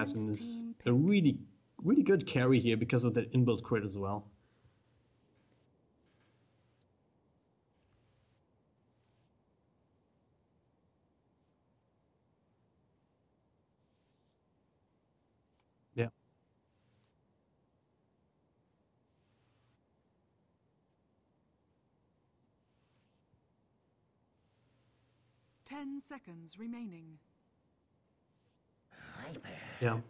assassin is a really, really good carry here because of that inbuilt crit as well. Yeah. 10 seconds remaining. Yeah.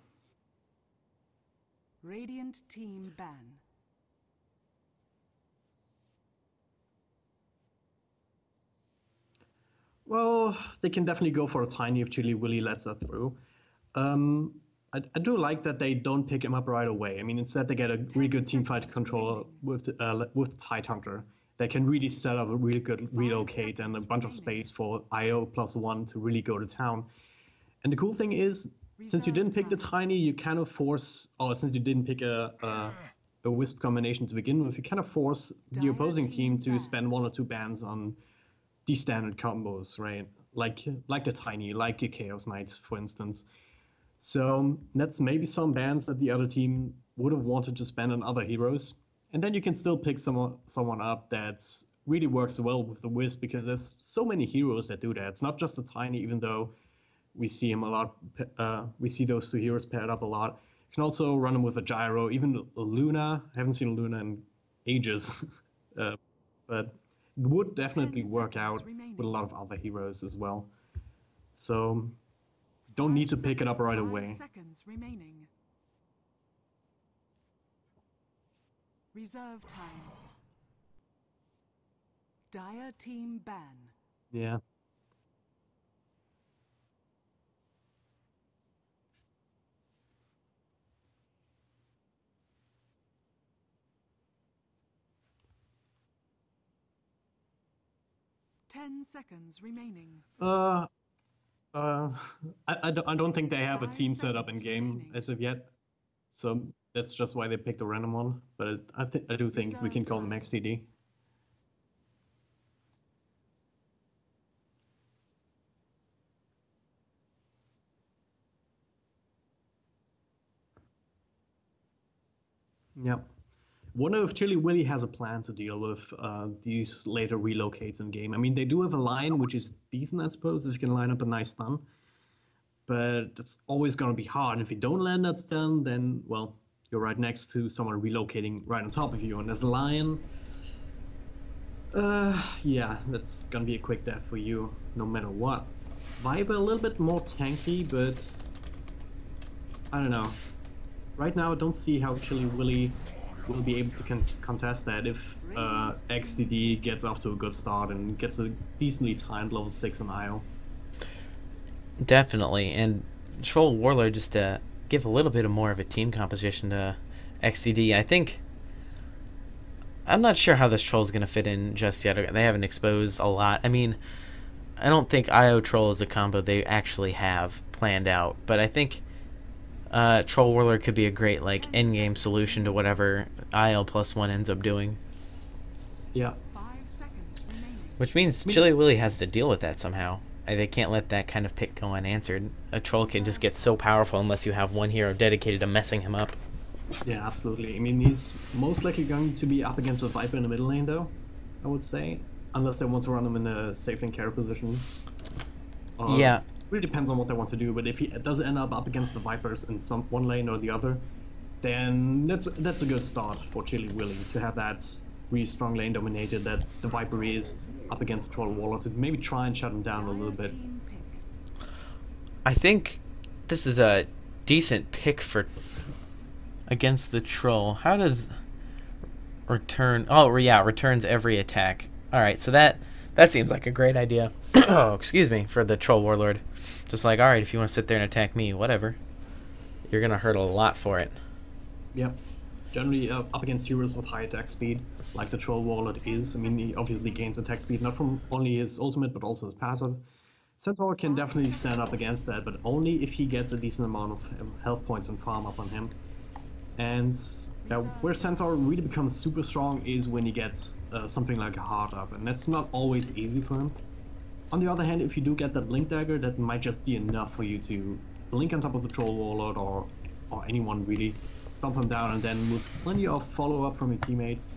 Radiant team ban. Well, they can definitely go for a tiny if Chili Willy lets that through. I do like that they don't pick him up right away. I mean, instead they get a really good team fight controller with the Tidehunter that can really set up a really good relocate and a bunch of space for IO +1 to really go to town. And the cool thing is, since you didn't pick the tiny, you kind of force, or since you didn't pick a wisp combination to begin with, you kind of force the opposing team to spend 1 or 2 bans on these standard combos, right? Like the tiny, like the Chaos Knight, for instance. So that's maybe some bans that the other team would have wanted to spend on other heroes. And then you can still pick someone up that really works well with the Wisp, because there's so many heroes that do that. It's not just the tiny, even though we see him a lot. We see those 2 heroes paired up a lot. You can also run them with a Gyro, even a Luna. I haven't seen a Luna in ages, but it would definitely work out with a lot of other heroes as well. So don't need to pick it up right away. 5 seconds remaining. Reserve time. Dire team ban. Yeah. Ten seconds remaining. I don't think they have a 5 team set up in seconds game remaining. as of yet, so that's just why they picked a random one. But I do think we can call them XTD. Yeah. Wonder if Chili Willy has a plan to deal with these later relocates in game. I mean, they do have a line which is decent, I suppose, if you can line up a nice stun. But it's always going to be hard. And if you don't land that stun, then, well, you're right next to someone relocating right on top of you. And as a lion, yeah, that's going to be a quick death for you, no matter what. Viper a little bit more tanky, but I don't know. Right now, I don't see how Chili Willy will be able to contest that if XDD gets off to a good start and gets a decently timed level 6 on IO. Definitely, and Troll Warlord, just to give a little bit of more of a team composition to XDD, I'm not sure how this troll is going to fit in just yet. They haven't exposed a lot. I mean, I don't think IO Troll is a combo they actually have planned out, but I think Troll Warlord could be a great end-game solution to whatever IL +1 ends up doing. Yeah. 5 seconds remaining. Which means Chili Willy has to deal with that somehow. They can't let that kind of pick go unanswered. A troll can just get so powerful unless you have one hero dedicated to messing him up. Yeah, absolutely. I mean, he's most likely going to be up against a Viper in the middle lane, though, I would say. Unless they want to run him in a safe lane carry position. Yeah. Really depends on what they want to do, but if he does end up against the Vipers in one lane or the other, then that's a good start for Chili Willy, to have that really strong lane dominated that the Viper is up against the Troll Warlord, to maybe try and shut him down a little bit. Team pick. I think this is a decent pick for against the troll. How does return? Oh yeah, returns every attack. All right, so that seems like a great idea. Oh, excuse me, for the Troll Warlord. Just like, all right, if you want to sit there and attack me, whatever. You're gonna hurt a lot for it. Yep. Generally up against heroes with high attack speed, like the Troll Warlord is. I mean, he obviously gains attack speed not from only his ultimate but also his passive. Centaur can definitely stand up against that, but only if he gets a decent amount of health points and farm up on him. And where Centaur really becomes super strong is when he gets something like a heart up, and that's not always easy for him. On the other hand, if you do get that Blink Dagger, that might just be enough for you to blink on top of the Troll Warlord or anyone really, stomp him down, and then with plenty of follow-up from your teammates,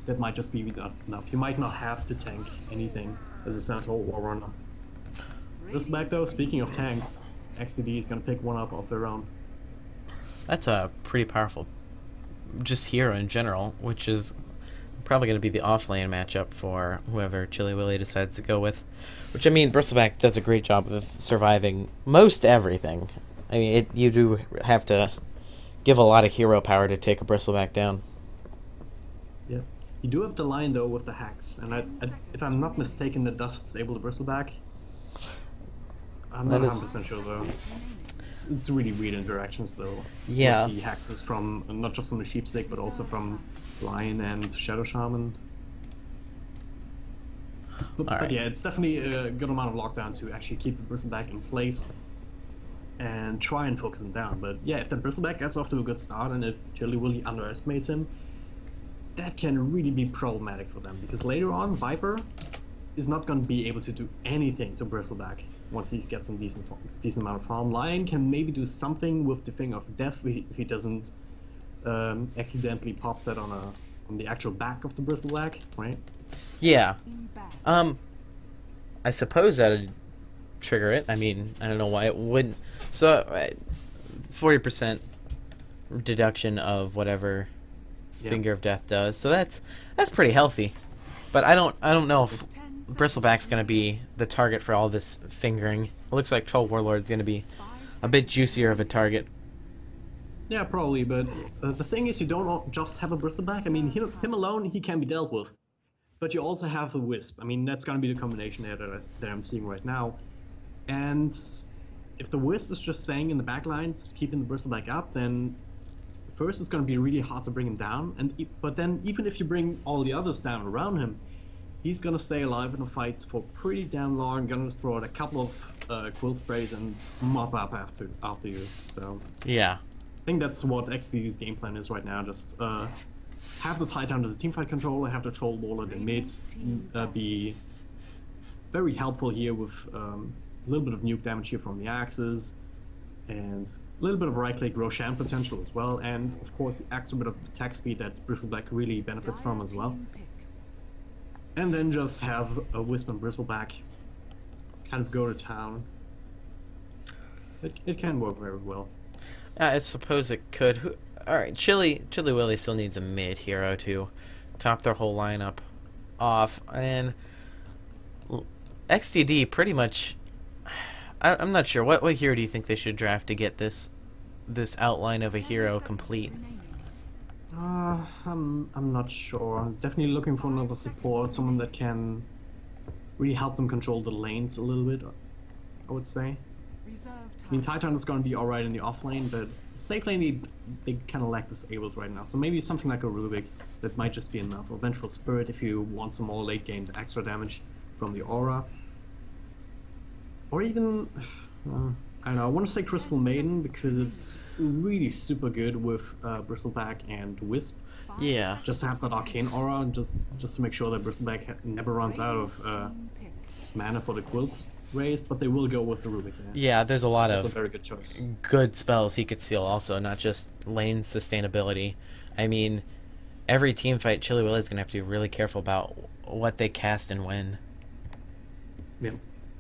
that might just be enough. You might not have to tank anything as a Sentinel or Runner. Just back though, speaking of tanks, XCD is gonna pick one up of their own. That's a pretty powerful, just hero in general, which is probably going to be the off-lane matchup for whoever Chili Willy decides to go with. Which, I mean, Bristleback does a great job of surviving most everything. I mean, you do have to give a lot of hero power to take a Bristleback down. Yeah. You do have the line, though, with the hacks. And if I'm not mistaken, the Dust disabled the Bristleback. I'm not 100% sure, though. It's really weird interactions, though. Yeah. The hacks is from, not just from the Sheepstick, but also from Lion and Shadow Shaman. But yeah, it's definitely a good amount of lockdown to actually keep the Bristleback in place and try and focus him down. But yeah, if the Bristleback gets off to a good start and if Chili Willy underestimates him, that can really be problematic for them, because later on, Viper is not going to be able to do anything to Bristleback once he gets some decent amount of farm. Lion can maybe do something with the Finger of Death if he doesn't accidentally pops that on the actual back of the Bristleback, right? Yeah. I suppose that'd trigger it. I mean, I don't know why it wouldn't. So, 40% deduction of whatever Finger of Death does. So that's pretty healthy. But I don't know if Bristleback's going to be the target for all this fingering. It looks like Troll Warlord's going to be a bit juicier of a target. Yeah, probably, but the thing is, you don't just have a Bristleback. I mean, him alone, he can be dealt with. But you also have the Wisp. I mean, that's going to be the combination there that I'm seeing right now. And if the Wisp is just staying in the back lines, keeping the Bristleback up, then first it's going to be really hard to bring him down. But then, even if you bring all the others down around him, he's going to stay alive in the fights for pretty damn long, going to throw out a couple of quill sprays and mop up after you. So yeah. I think that's what XD's game plan is right now. Just have the Titan as a teamfight controller, have the Troll Warlord in mid, be very helpful here with a little bit of nuke damage here from the axes, and a little bit of right-click Roshan potential as well, and of course the extra bit of attack speed that Bristleback really benefits from as well. And then just have a Wisp and Bristleback kind of go to town. It can work very well. I suppose it could. Alright, Chili Willy still needs a mid hero to top their whole lineup off. And XTD pretty much... I'm not sure. What hero do you think they should draft to get this outline of a hero complete? I'm not sure. I'm definitely looking for another support, someone that can really help them control the lanes a little bit, I would say. I mean, Titan is going to be alright in the off lane, but safe lane, they kind of lack disables right now. So maybe something like a Rubik that might just be enough. Or Vengeful Spirit if you want some more late game extra damage from the aura. Or even, I don't know, I want to say Crystal Maiden because it's really super good with Bristleback and Wisp. Yeah. Just to have that arcane aura, and just to make sure that Bristleback never runs out of mana for the quills raise, but they will go with the Rubik. Yeah, there's a lot That's of a very good choice. Good spells he could steal also, not just lane sustainability. I mean, every team fight, Chili Willy is going to have to be really careful about what they cast and when. Yeah.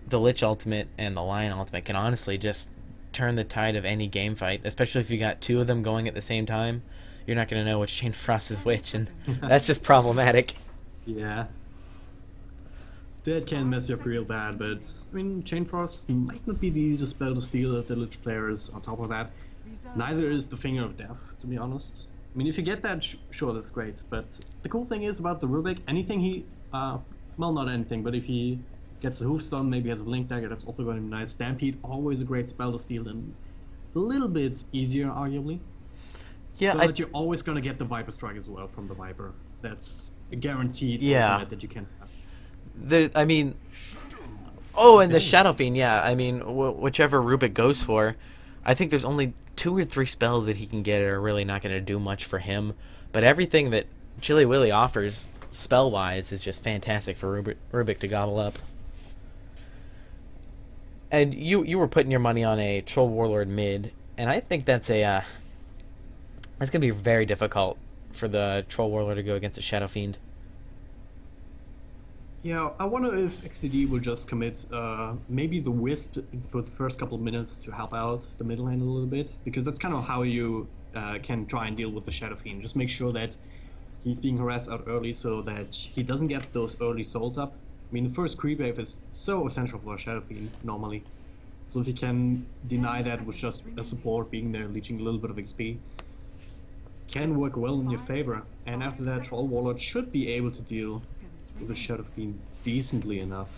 The Lich ultimate and the Lion ultimate can honestly just turn the tide of any game fight, especially if you got two of them going at the same time. You're not going to know which Chain Frost is which, and that's just problematic. Yeah. That can mess you up real bad, but I mean, Chain Frost might not be the easiest spell to steal if the Lich player is on top of that. Neither is the Finger of Death, to be honest. I mean, if you get that, sure, that's great, but the cool thing is about the Rubik, anything he, well, not anything, but if he gets a Hoofstone, maybe has a Blink Dagger, that's also going to be nice. Stampede, always a great spell to steal, and a little bit easier, arguably. Yeah, but you're always going to get the Viper Strike as well from the Viper. That's a guaranteed ultimate that you can have. I mean, oh, and the Shadow Fiend, yeah. I mean, whichever Rubik goes for, I think there's only 2 or 3 spells that he can get are really not going to do much for him. But everything that Chili Willy offers, spell-wise, is just fantastic for Rubik to gobble up. And you were putting your money on a Troll Warlord mid, and I think that's that's gonna be very difficult for the Troll Warlord to go against a Shadow Fiend. Yeah, I wonder if XTD will just commit maybe the Wisp for the first couple of minutes to help out the middle lane a little bit, because that's kind of how you can try and deal with the Shadow Fiend. Just make sure that he's being harassed out early so that he doesn't get those early souls up. I mean, the first creep wave is so essential for a Shadow Fiend normally. So if you can deny that with just a support being there, leeching a little bit of XP, can work well in your favor. And after that, Troll Warlord should be able to deal with the Shadow Fiend decently enough.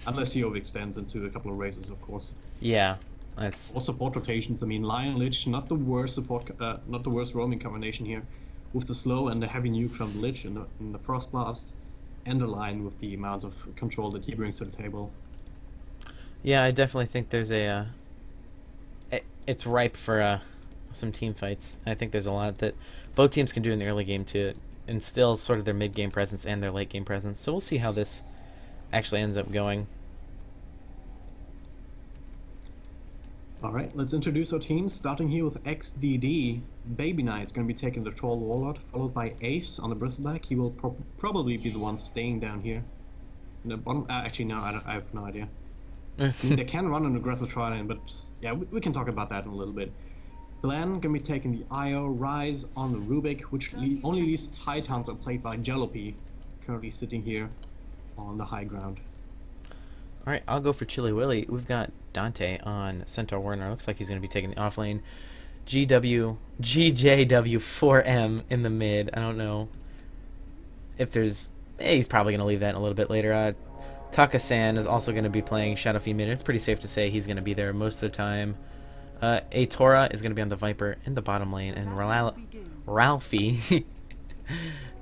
Unless he overextends into a couple of races, of course. Yeah, that's... Or support rotations. I mean, Lion Lich, not the worst support, not the worst roaming combination here. With the slow and the heavy nuke from the Lich in the Frost Blast, and the Lion with the amount of control that he brings to the table. Yeah, I definitely think there's it's ripe for some team fights. I think there's a lot that both teams can do in the early game to instill sort of their mid-game presence and their late-game presence. So we'll see how this actually ends up going. Alright, let's introduce our teams, starting here with XDD. Baby Knight's going to be taking the Troll Warlord, followed by Ace on the Bristleback. He will probably be the one staying down here. In the bottom, actually, no, I have no idea. I mean, they can run an aggressive tri-lane, but yeah, we can talk about that in a little bit. Glenn going to be taking the IO, Rise on the Rubik, which only leaves Tide Hunter played by Jalopy, currently sitting here on the high ground. Alright, I'll go for Chili Willy. We've got Dante on Centaur Warner. Looks like he's going to be taking the offlane. GJW4M in the mid. I don't know if there's... he's probably going to leave that in a little bit later. Taka-san is also going to be playing Shadow Fiend mid. It's pretty safe to say he's going to be there most of the time. Atora is going to be on the Viper in the bottom lane. And Ralphie,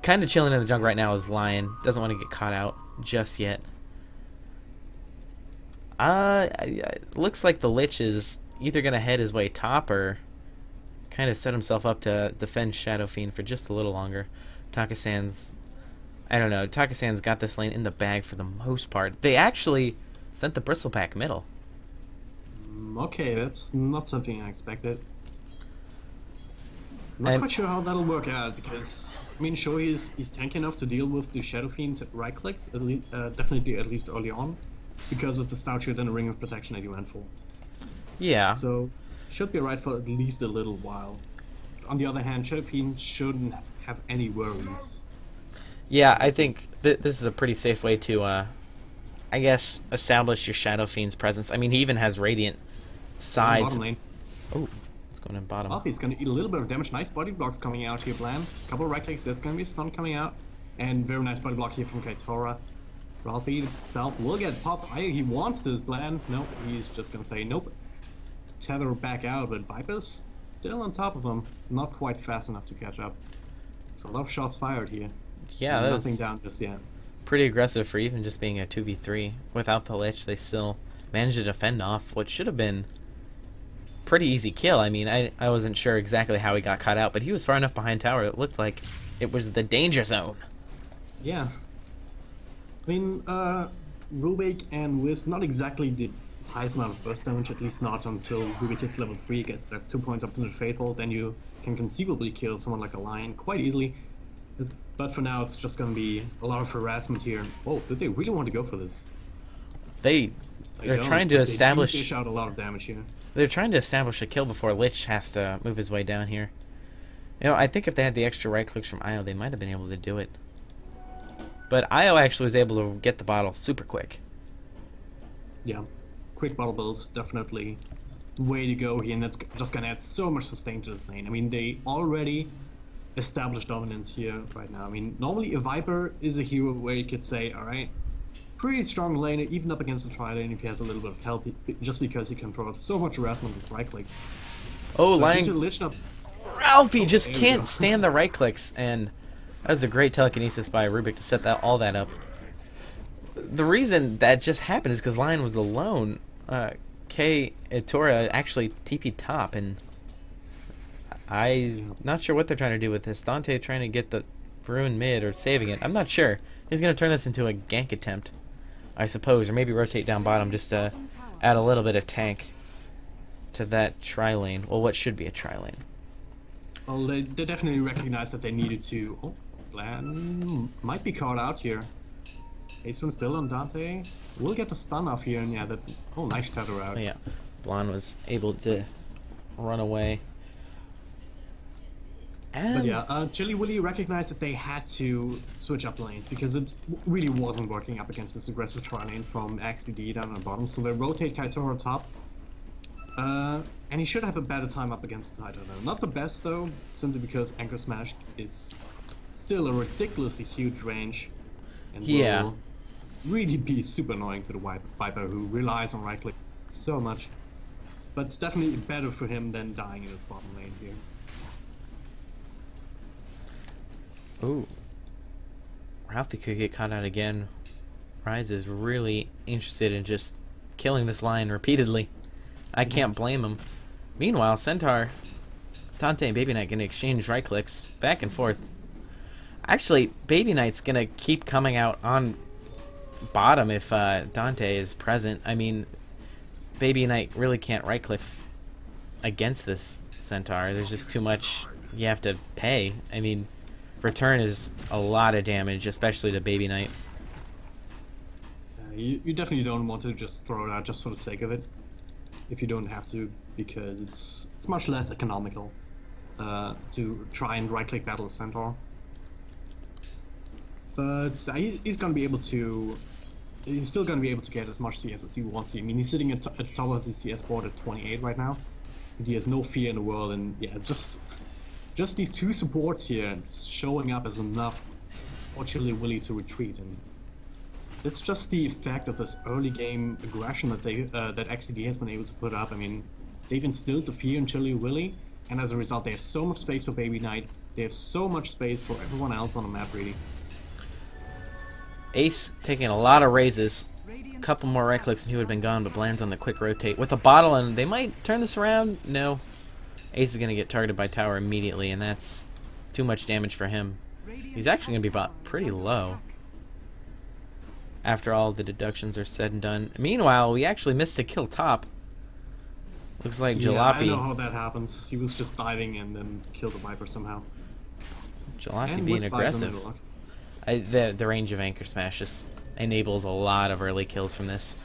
kind of chilling in the jungle right now, is Lion. Doesn't want to get caught out just yet. Looks like the Lich is either going to head his way top or kind of set himself up to defend Shadow Fiend for just a little longer. Taka-san's... I don't know. Taka-san's got this lane in the bag for the most part. They actually sent the Bristleback middle. Okay, that's not something I expected. Not quite sure how that'll work out, because, I mean, sure, he's tanky enough to deal with the Shadow Fiend right clicks, definitely at least early on, because of the Stout Shield and the Ring of Protection that he went for. Yeah. So, should be alright for at least a little while. On the other hand, Shadow Fiend shouldn't have any worries. Yeah, I think this is a pretty safe way to, I guess, establish your Shadow Fiend's presence. I mean, he even has Radiant sides. Bottom lane. Oh, it's going in bottom. Ralphie's going to eat a little bit of damage. Nice body blocks coming out here, Bland. Couple of right clicks, there's going to be a stun coming out. And very nice body block here from Katora. Ralphie himself will get popped. He wants this, Bland. Nope, he's just going to say nope. Tether back out, but Viper's still on top of him. Not quite fast enough to catch up. So a lot of shots fired here. Yeah, that nothing was down just yet. pretty aggressive for even just being a 2v3. Without the Lich, they still managed to defend off what should have been pretty easy kill. I mean, I wasn't sure exactly how he got caught out, but he was far enough behind tower. It looked like it was the danger zone. Yeah. I mean, Rubik and Wisp, not exactly the highest amount of burst damage, at least not until Rubik hits level 3, gets 2 points up to the Fatal, then you can conceivably kill someone like a Lion quite easily. But for now, it's just going to be a lot of harassment here. Oh, did they really want to go for this? They're trying to establish... They dish out a lot of damage here. They're trying to establish a kill before Lich has to move his way down here. You know, I think if they had the extra right clicks from Io, they might have been able to do it. But Io actually was able to get the bottle super quick. Yeah, quick bottle build, definitely the way to go here, and that's just going to add so much sustain to this lane. I mean, they already established dominance here right now. I mean, normally a Viper is a hero where you could say, alright, pretty strong laner, even up against the tri-lane if he has a little bit of help, just because he can throw so much harassment with right click. Oh, So Lion... Ralphie just can't stand the right clicks, and that was a great telekinesis by Rubik to set all that up. The reason that just happened is because Lion was alone. Atora actually TP'd top, and I'm not sure what they're trying to do with this. Dante trying to get the Ruin mid or saving it. I'm not sure. He's going to turn this into a gank attempt. I suppose, or maybe rotate down bottom just to add a little bit of tank to that tri-lane. Well, what should be a tri-lane. Well, they definitely recognized that they needed to... Oh, Glenn might be caught out here. Ace one still on Dante. We'll get the stun off here, and yeah, that... Oh, nice tether out. Oh, yeah, Blonde was able to run away. And But yeah, Chili Willy recognized that they had to switch up lanes because it really wasn't working up against this aggressive tri-lane from XDD down on the bottom. So they rotate Kaito on top. And he should have a better time up against Kaito though. Not the best though, simply because Anchor Smash is still a ridiculously huge range. And yeah, will really be super annoying to the Viper who relies on right clicks so much. But it's definitely better for him than dying in his bottom lane here. ooh, Ralphie could get caught out again. Rise is really interested in just killing this line repeatedly. I can't blame him. Meanwhile, Centaur, Dante, and Baby Knight gonna exchange right clicks back and forth. Actually, Baby Knight's gonna keep coming out on bottom if Dante is present. I mean, Baby Knight really can't right click against this Centaur. There's just too much you have to pay. I mean, return is a lot of damage, especially to Baby Knight. You definitely don't want to just throw it out just for the sake of it, if you don't have to, because it's much less economical to try and right-click battle a Centaur. But he's gonna be able to. He's still gonna be able to get as much CS as he wants to. I mean, he's sitting at the top of the CS board at 28 right now. And he has no fear in the world, and yeah, just these two supports here showing up is enough for Chili Willy to retreat. And it's just the effect of this early game aggression that that XDD has been able to put up. I mean, they've instilled the fear in Chili Willy, and as a result, they have so much space for Baby Knight. They have so much space for everyone else on the map, really. Ace taking a lot of raises. A couple more right clicks and he would have been gone, but Bland's on the quick rotate with a bottle, and they might turn this around. No. Ace is going to get targeted by tower immediately, and that's too much damage for him. He's actually going to be bought pretty low after all the deductions are said and done. Meanwhile, we actually missed a kill top. Looks like Yeah, Jalopy. I know how that happens. He was just diving and then killed the Viper somehow. Jalopy And being with Viper aggressive. middle. The range of Anchor Smash just enables a lot of early kills from this.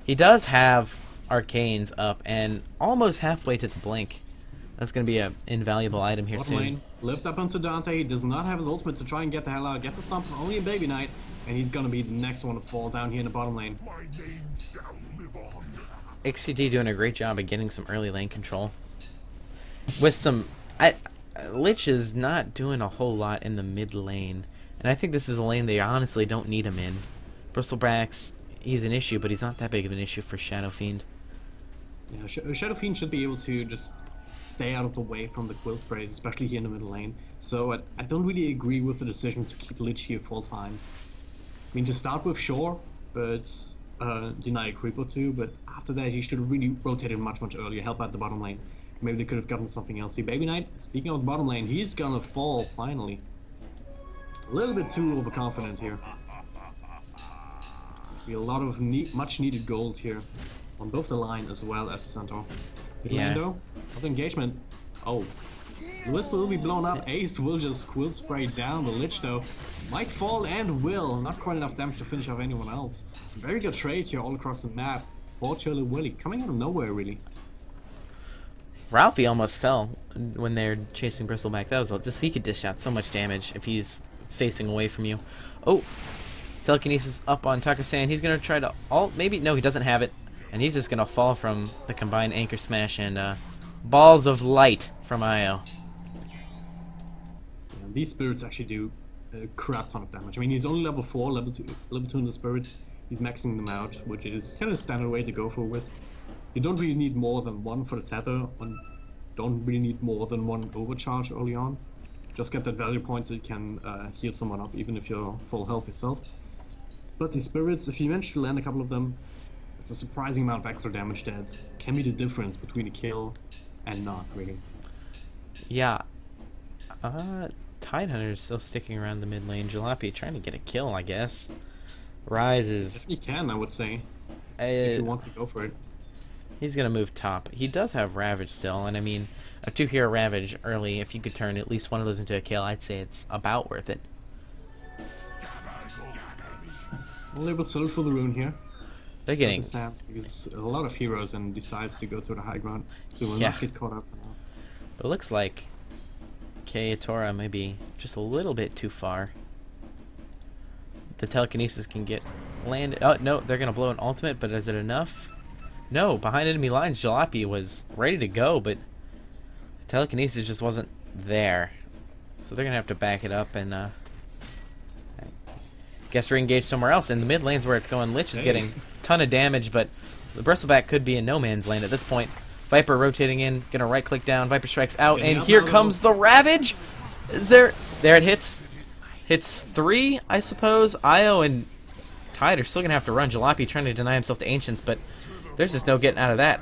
He does have Arcanes up and almost halfway to the Blink. That's going to be an invaluable item here Bottom soon. lane, lift up onto Dante. He does not have his ultimate to try and get the hell out. Gets a stomp from only a Baby Knight, and he's gonna be the next one to fall down here in the bottom lane. XCD doing a great job of getting some early lane control. With some... Lich is not doing a whole lot in the mid lane. And I think this is a lane they honestly don't need him in. Bristlebrax, he's an issue, but he's not that big of an issue for Shadow Fiend. Yeah, Shadow Fiend should be able to just stay out of the way from the quill sprays, especially here in the middle lane. So I don't really agree with the decision to keep Lich here full time. I mean, to start with, sure, but deny a creep or two, but after that he should have really rotated much earlier, help out the bottom lane. Maybe they could have gotten something else. The Baby Knight, speaking of the bottom lane, he's gonna fall finally. A little bit too overconfident here. Be a lot of much needed gold here on both the line as well as the Centaur. Yeah. Though, of engagement. Oh, the Wisp will be blown up. Ace will just quill spray down the Lich though. Might fall and will. Not quite enough damage to finish off anyone else. It's a very good trade here all across the map for Chili Willy. Coming out of nowhere really. Ralphie almost fell when they're chasing Bristleback. That was just, he could dish out so much damage if he's facing away from you. Oh, telekinesis up on Takasan. He's gonna try to ult. Maybe no, he doesn't have it, and he's just gonna fall from the combined Anchor Smash and Balls of Light from Io. Yeah, these spirits actually do a crap ton of damage. I mean, he's only level 4, level 2 in the spirits. He's maxing them out, which is kind of a standard way to go for a Wisp. You don't really need more than one for the tether, and don't really need more than one overcharge early on. Just get that value point so you can heal someone up, even if you're full health yourself. But the spirits, if you manage to land a couple of them, it's a surprising amount of extra damage that can be the difference between a kill and not, really. Yeah. Tidehunter is still sticking around the mid lane. Jalopy trying to get a kill, I guess. Rise is He can, I would say, if he wants to go for it. he's gonna move top. He does have Ravage still, and I mean, a 2-hero Ravage early, if you could turn at least one of those into a kill, I'd say it's about worth it. Well, they will settle for the rune here. They're getting... He's a lot of heroes and decides to go to the high ground, so will Yeah. not get caught up now. But it looks like Kayatora may be just a little bit too far. The telekinesis can get landed. Oh, no, they're going to blow an ultimate, but is it enough? No, behind enemy lines, Jalopy was ready to go, but telekinesis just wasn't there. So they're going to have to back it up and guess re-engage somewhere else. In the mid lanes where it's going, Lich is getting a ton of damage, but the Bristleback could be in no man's land at this point. Viper rotating in, going to right-click down, Viper strikes out, and here comes the Ravage! Is there... There it hits. Hits 3, I suppose. Io and Tide are still going to have to run. Jalopy trying to deny himself to Ancients, but there's just no getting out of that.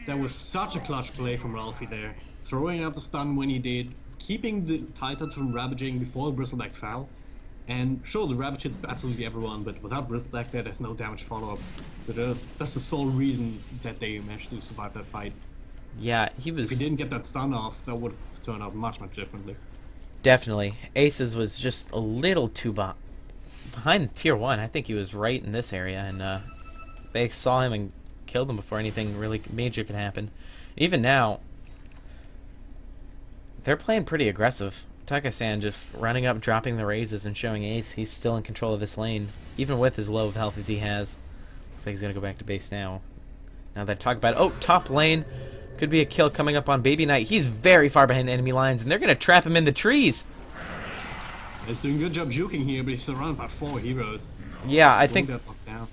That was such a clutch play from Ralphie there. Throwing out the stun when he did, keeping the Titan from ravaging before the Bristleback fell. And sure, the Ravage hits absolutely everyone, but without Bristleback there, there's no damage follow-up. So that's the sole reason that they managed to survive that fight. Yeah, he was... If he didn't get that stun off, that would have turned out much, much differently. Definitely. Aces was just a little too behind tier 1. I think he was right in this area, and they saw him and killed him before anything really major could happen. Even now, they're playing pretty aggressive. Taka-san just running up, dropping the raises, and showing Ace he's still in control of this lane, even with as low of health as he has. Looks like he's going to go back to base now. Now that talk about it. Oh, top lane. Could be a kill coming up on Baby Knight. He's very far behind enemy lines, and they're going to trap him in the trees. He's doing a good job juking here, but he's surrounded by 4 heroes. Yeah, I think... That locked down.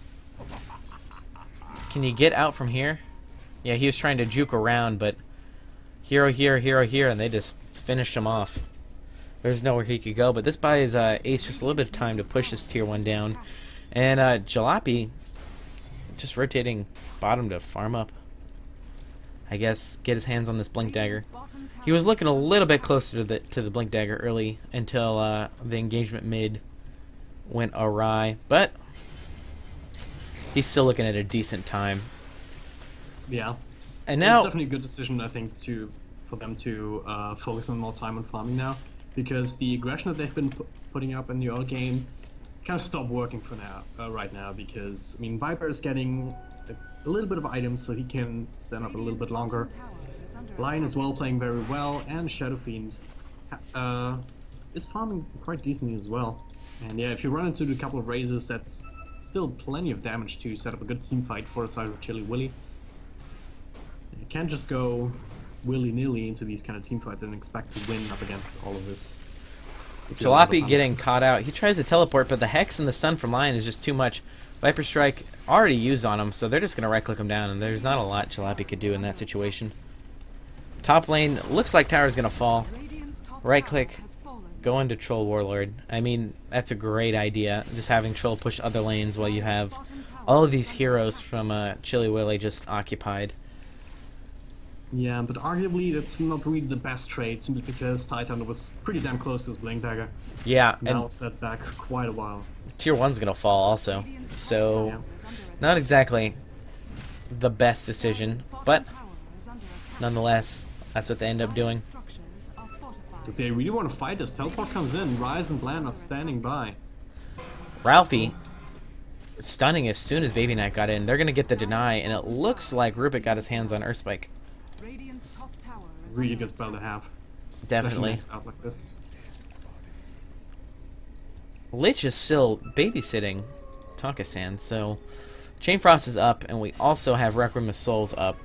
Can you get out from here? Yeah, he was trying to juke around, but hero here, and they just finished him off. There's nowhere he could go, but this buys Ace just a little bit of time to push his tier 1 down. And Jalopy just rotating bottom to farm up. I guess get his hands on this Blink Dagger. He was looking a little bit closer to the Blink Dagger early until the engagement mid went awry, but he's still looking at a decent time. Yeah. And now it's definitely a good decision, I think, for them to focus on more time on farming now, because the aggression that they've been putting up in the early game kind of stopped working for now, right now, because I mean Viper is getting a little bit of items, so he can stand up a little bit longer. Lion as well playing very well, and Shadow Fiend is farming quite decently as well. And yeah, if you run into a couple of raises, that's still plenty of damage to set up a good team fight for the side of Chili Willy. You can't just go willy-nilly into these kind of team fights and expect to win up against all of this. Jalopy getting caught out. He tries to teleport, but the Hex and the Stun from Lion is just too much. Viper Strike already used on him, so they're just going to right-click him down, and there's not a lot Jalopy could do in that situation. Top lane, looks like tower's going to fall. Right-click, go into Troll Warlord. I mean, that's a great idea, just having Troll push other lanes while you have all of these heroes from Chili Willy just occupied. Yeah, but arguably that's not really the best trade, simply because Titan was pretty damn close to his Blink Dagger. Yeah, now and set back quite a while. Tier 1's going to fall also, so Yeah. not exactly the best decision, but nonetheless, that's what they end up doing. If they really want to fight this, teleport comes in, Rise and Bland are standing by. Ralphie stunning as soon as Baby Knight got in. They're going to get the deny, and it looks like Rupert got his hands on Earthspike. Really good spell to have. Definitely. Especially out like this. Lich is still babysitting Tonka-san, so Chain Frost is up, and we also have Requiem of Souls up.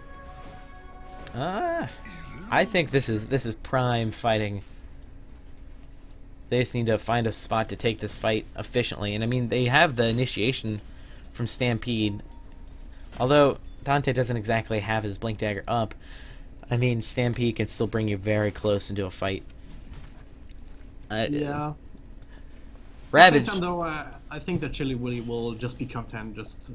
I think this is prime fighting. They just need to find a spot to take this fight efficiently, and I mean they have the initiation from Stampede. Although Dante doesn't exactly have his Blink Dagger up, I mean Stampede can still bring you very close into a fight. Yeah. Ravage. At the same time, though, I think that Chili Willy will just be content just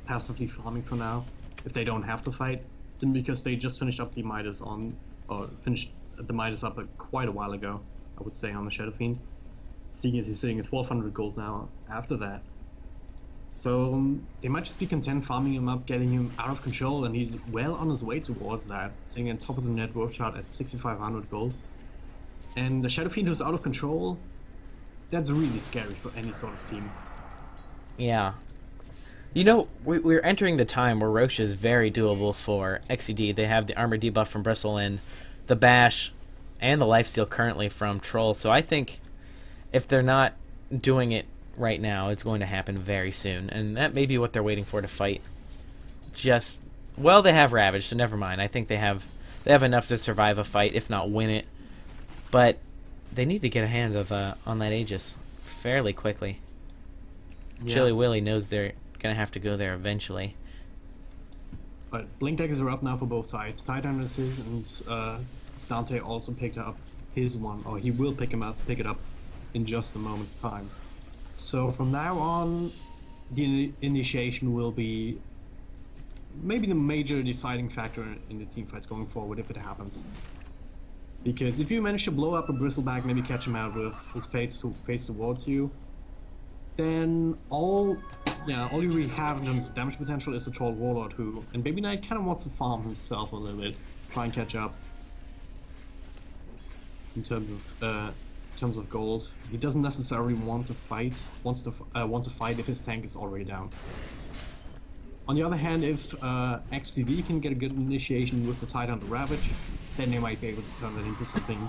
passively farming for now, if they don't have to fight, simply because they just finished up the Midas on, or finished the Midas up quite a while ago, I would say, on the Shadow Fiend. seeing as he's sitting at 1200 gold now after that. So they might just be content farming him up, getting him out of control, and he's well on his way towards that, sitting at top of the net worth chart at 6500 gold. And the Shadow Fiend who's out of control, that's really scary for any sort of team. Yeah. You know, we're entering the time where Roche is very doable for XCD. They have the armor debuff from Bristle and the Bash and the lifesteal currently from Troll. So I think if they're not doing it right now, it's going to happen very soon. And that may be what they're waiting for to fight. Just, well, they have Ravage, so never mind. I think they have enough to survive a fight, if not win it. But they need to get a hand of on that Aegis fairly quickly. Yeah. Chilly Willy knows they're going to have to go there eventually. But Blink Daggers are up now for both sides. Titan is his, and Dante also picked up his one, or he will pick it up in just a moment's time. So from now on, the initiation will be maybe the major deciding factor in the team fights going forward if it happens. Because if you manage to blow up a Bristleback, maybe catch him out with his face towards you, then all you really have in terms of damage potential is the Troll Warlord, who, and Baby Knight kind of wants to farm himself a little bit, try and catch up in terms of gold. He doesn't necessarily want to fight. Want to fight if his tank is already down. On the other hand, if XTV can get a good initiation with the Titan and the Ravage, then they might be able to turn that into something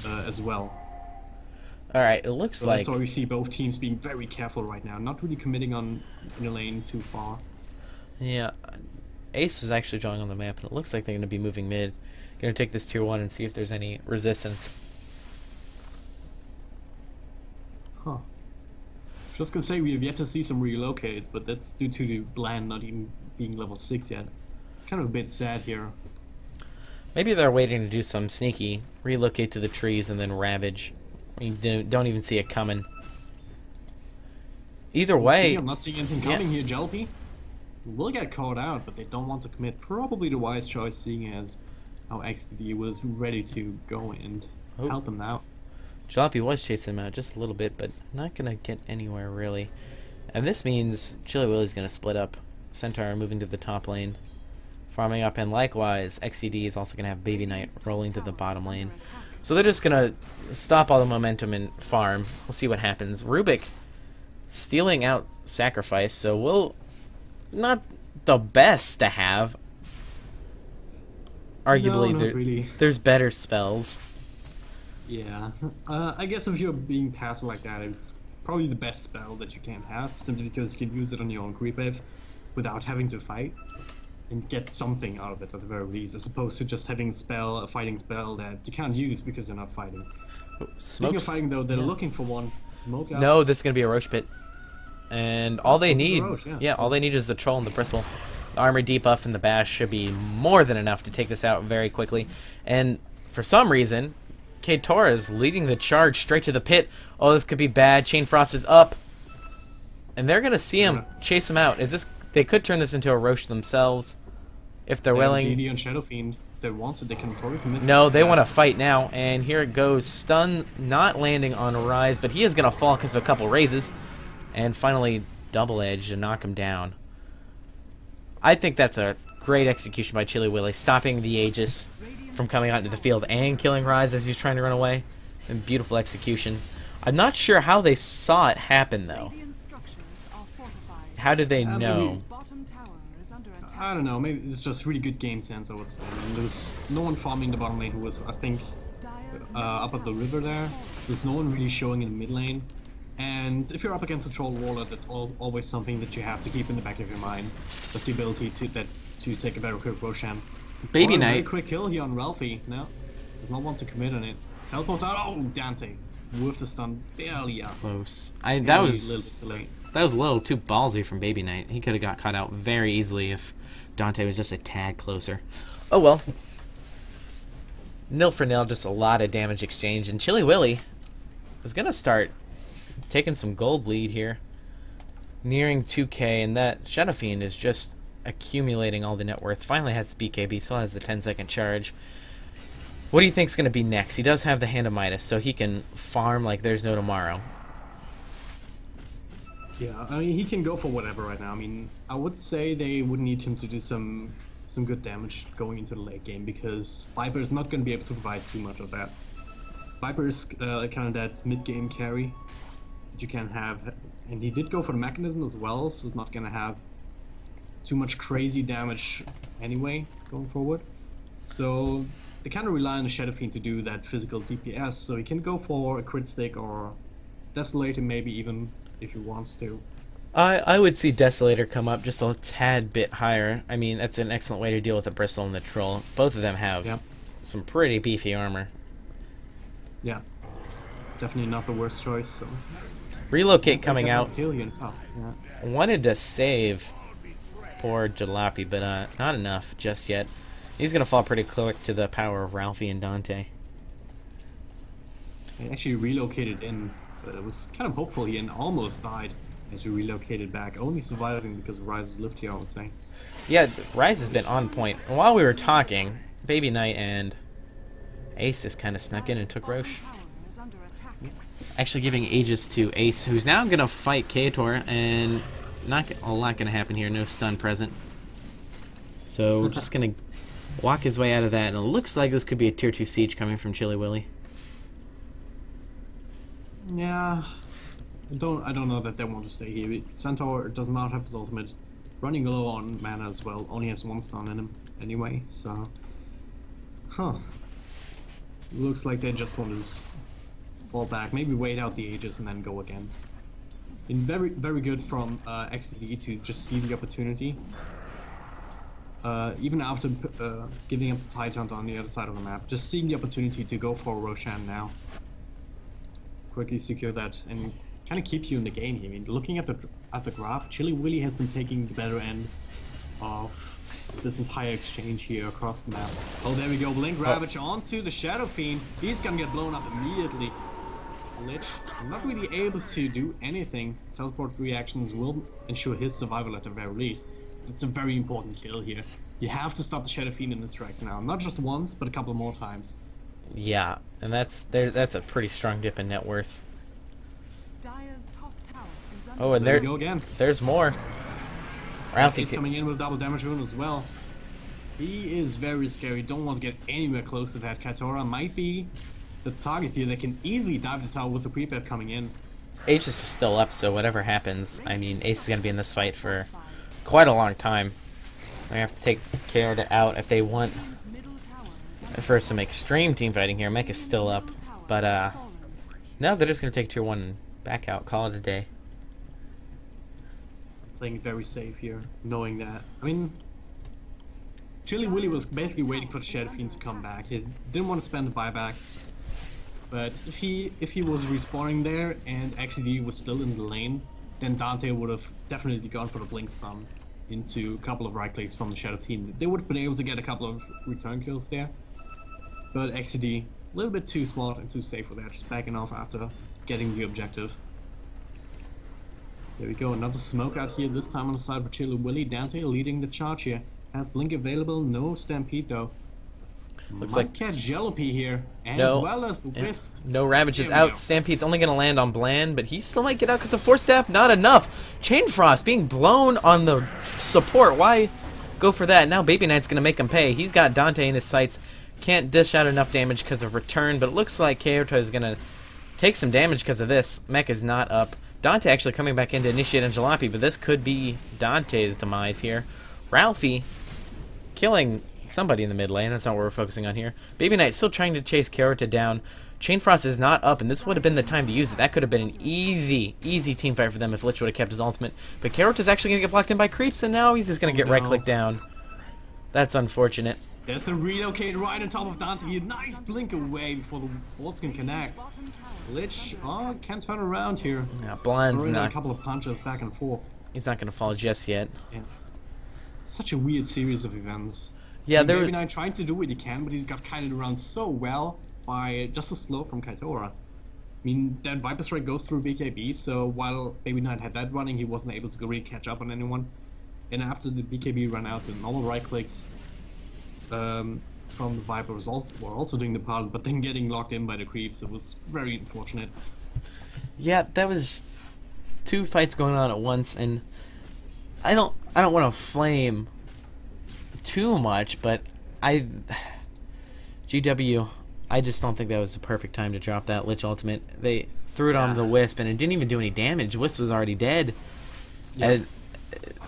as well. Alright, it looks So like... that's why we see both teams being very careful right now, not really committing on in a lane too far. Yeah, Ace is actually drawing on the map, and it looks like they're going to be moving mid. Going to take this tier 1 and see if there's any resistance. Huh. Just gonna say, we have yet to see some relocates, but that's due to the Bland not even being level 6 yet. Kind of a bit sad here. Maybe they're waiting to do some sneaky, relocate to the trees, and then ravage. You don't even see it coming. Either way... I'm not seeing anything coming here, Jalpi. Will get caught out, but they don't want to commit. Probably the wise choice, seeing as how XTV was ready to go and help him out. Jalopy was chasing him out just a little bit, but not going to get anywhere, really. And this means Chilly Willy's going to split up. Centaur moving to the top lane, farming up, and likewise, XCD is also going to have Baby Knight rolling to the bottom lane. So they're just going to stop all the momentum and farm. We'll see what happens. Rubik stealing out Sacrifice, so we'll... Not the best to have. Arguably, no, not really. There's better spells. Yeah, I guess if you're being passive like that, it's probably the best spell that you can have, simply because you can use it on your own creep wave without having to fight, and get something out of it at the very least, as opposed to just having a fighting spell that you can't use because you're not fighting. Speaking of fighting though, they're looking for one. Smoke out. No, this is going to be a Roche pit. And all they need, Roche, all they need is the Troll and the Bristle. The armor debuff and the Bash should be more than enough to take this out very quickly. And for some reason, K-Tora is leading the charge straight to the pit. Oh, this could be bad. Chain Frost is up. And they're going to see him, chase him out. They could turn this into a Roche themselves, if they're willing. DD on Shadow Fiend, if they want to, they can totally commit. No, they want to fight now. And here it goes. Stun not landing on Rise, but he is going to fall because of a couple raises. And finally, Double Edge to knock him down. I think that's a great execution by Chilly Willy, stopping the Aegis from coming out into the field and killing Rise as he's trying to run away. And beautiful execution. I'm not sure how they saw it happen, though. How did they know? I don't know, maybe it's just really good game sense, I would say. I mean, there was no one farming the bottom lane who was, I think, up at the river there. There's no one really showing in the mid lane. And if you're up against a Troll Warlord, that's always something that you have to keep in the back of your mind. That's the ability to take a very quick Roshan. Baby Knight. Very quick kill here on Ralphie. No, does not want to commit on it. Teleports out. Oh, Dante with the stun, barely out. Close. That was a little too ballsy from Baby Knight. He could have got caught out very easily if Dante was just a tad closer. Oh well. Nil for nil, just a lot of damage exchange, and Chilly Willy is gonna start taking some gold lead here, nearing 2k, and that Shadow Fiend is just accumulating all the net worth. Finally has BKB, still has the 10-second charge. What do you think's going to be next? He does have the Hand of Midas, so he can farm like there's no tomorrow. Yeah, I mean, he can go for whatever right now. I mean, I would say they would need him to do some good damage going into the late game, because Viper is not going to be able to provide too much of that. Viper is kind of that mid-game carry that you can have, and he did go for the mechanism as well, so it's not going to have too much crazy damage anyway going forward. So they kind of rely on the Shadow Fiend to do that physical DPS, so he can go for a crit stick or Desolator maybe even if he wants to. I would see Desolator come up just a tad bit higher. I mean, that's an excellent way to deal with the Bristle and the Troll. Both of them have some pretty beefy armor. Yeah, definitely not the worst choice. So Relocate coming out. Yeah. Wanted to save poor Jalopy, but not enough just yet. He's going to fall pretty quick to the power of Ralphie and Dante. He actually relocated in, but it was kind of hopeful he and almost died as he relocated back, only surviving because of Rise's lift here, I would say. Yeah, Rise has been on point. And while we were talking, Baby Knight and Ace just kind of snuck in and took Roche. Actually giving Aegis to Ace, who's now going to fight Kator, and not a lot going to happen here. No stun present. So we're just going to walk his way out of that, and it looks like this could be a tier 2 siege coming from Chili Willy. Yeah, I don't know that they want to stay here. Centaur does not have his ultimate, running low on mana as well. Only has 1 stun in him anyway. So, looks like they just want to fall back. Maybe wait out the Aegis and then go again. Been very good from XD to just see the opportunity. Even after giving up the Titan on the other side of the map, just seeing the opportunity to go for Roshan now. Quickly secure that and kind of keep you in the game here. I mean, looking at the graph, Chili Willy has been taking the better end of this entire exchange here across the map. Oh, there we go. Blink Ravage onto the Shadow Fiend. He's gonna get blown up immediately. Lich, not really able to do anything. Teleport reactions will ensure his survival at the very least. It's a very important kill here. You have to stop the Shadow Fiend in this track now. Not just once, but a couple more times. Yeah, and that's a pretty strong dip in net worth. Dire's top tower is under Oh, and There we go again. there's more. Ralphie He's coming in with double damage rune as well. He is very scary. Don't want to get anywhere close to that. Katora might be the target here that can easily dive the tower with the prepad coming in. Aegis is still up, so whatever happens, I mean, Ace is going to be in this fight for quite a long time. They have to take care to out if they want middle tower is under for some extreme team fighting here. Mech is still up, but no, they're just going to take tier 1 and back out, call it a day. Playing very safe here, knowing that. I mean, Chili Willy was basically waiting for the Shadow Fiend to come back. He didn't want to spend the buyback. But if he was respawning there and XD was still in the lane, then Dante would have definitely gone for the Blink Stun into a couple of right clicks from the Shadow Fiend. They would have been able to get a couple of return kills there. But XD, a little bit too smart and too safe for that, just backing off after getting the objective. There we go, another smoke out here, this time on the side of Chili Willy. Dante leading the charge here. Has Blink available, no Stampede though. Looks Might like catch Jalopy here, and No. as well as the Wisp. no Ravage is There we out. go. Stampede's only going to land on Bland, but he still might get out because of Force Staff. Not enough. Chain Frost being blown on the support. Why go for that? Now Baby Knight's going to make him pay. He's got Dante in his sights. Can't dish out enough damage because of return, but it looks like Kaota is going to take some damage because of this. Mech is not up. Dante actually coming back in to initiate on Jalopy, but this could be Dante's demise here. Ralphie killing somebody in the mid lane. That's not what we're focusing on here. Baby Knight still trying to chase Kaota down. Chain Frost is not up, and this would have been the time to use it. That could have been an easy team fight for them if Lich would have kept his ultimate. But Kaota's actually going to get blocked in by creeps, and now he's just going to get right-click down. That's unfortunate. There's the relocate right on top of Dante here. Nice blink away before the bolts can connect. Lich, can't turn around here. Yeah, Blind's Throwing a not. couple of punches back and forth. He's not going to fall just yet. Yeah. Such a weird series of events. Yeah, there. Baby Knight trying to do what he can, but he's got kited around so well by just a slow from Katora. I mean, that Viper Strike goes through BKB, so while Baby Knight had that running, he wasn't able to really catch up on anyone. And after the BKB ran out, the normal right clicks from the Viper were also doing the part, but then getting locked in by the creeps. It was very unfortunate. Yeah, that was 2 fights going on at once, and I don't want to flame too much, but GW, I just don't think that was the perfect time to drop that Lich ultimate. They threw it on the Wisp, and it didn't even do any damage. Wisp was already dead. Yeah.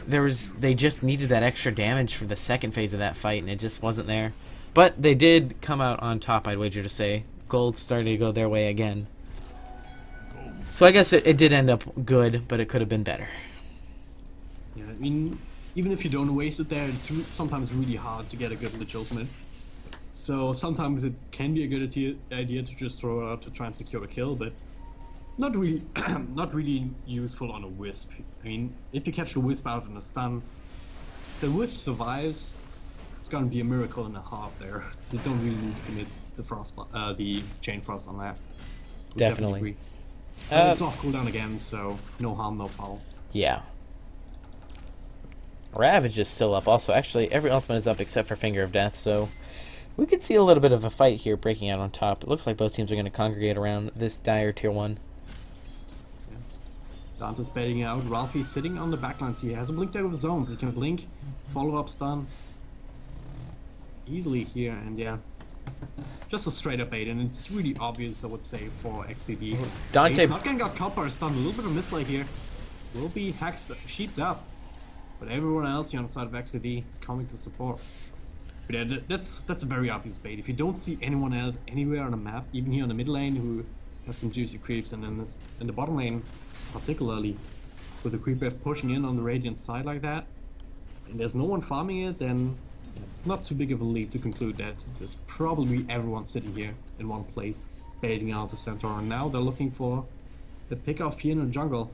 They just needed that extra damage for the second phase of that fight, and it just wasn't there. But they did come out on top, I'd wager to say. Gold started to go their way again. So I guess it did end up good, but it could have been better. Yeah, I mean, even if you don't waste it there, it's sometimes really hard to get a good Lich ultimate. So sometimes it can be a good idea to just throw it out to try and secure a kill, but not really, not really useful on a Wisp. I mean, if you catch the Wisp out in a stun, the Wisp survives. It's gonna be a miracle and a half there. You don't really need to commit the Chain Frost on that. Definitely. Agree. It's off cooldown again, so no harm, no foul. Yeah. Ravage is still up. Also, actually, every ultimate is up except for Finger of Death, so we could see a little bit of a fight here breaking out on top. It looks like both teams are going to congregate around this dire tier 1. Yeah. Dante's baiting out. Ralphie's sitting on the backlines. He has a blink there with his own, so he can blink, follow up stun easily here, and yeah. Just a straight up bait, and it's really obvious, I would say, for XTD. Dante Notgun got copper stunned, a little bit of misplay here. Will be sheeped up. But everyone else here on the side of XTD coming to support. But yeah, that's a very obvious bait. If you don't see anyone else anywhere on the map, even here on the mid lane who has some juicy creeps, and then in the bottom lane particularly, with the creep wave pushing in on the Radiant side like that, and there's no one farming it, then it's not too big of a leap to conclude that there's probably everyone sitting here in one place, baiting out the Centaur, and now they're looking for the pick-off here in the jungle.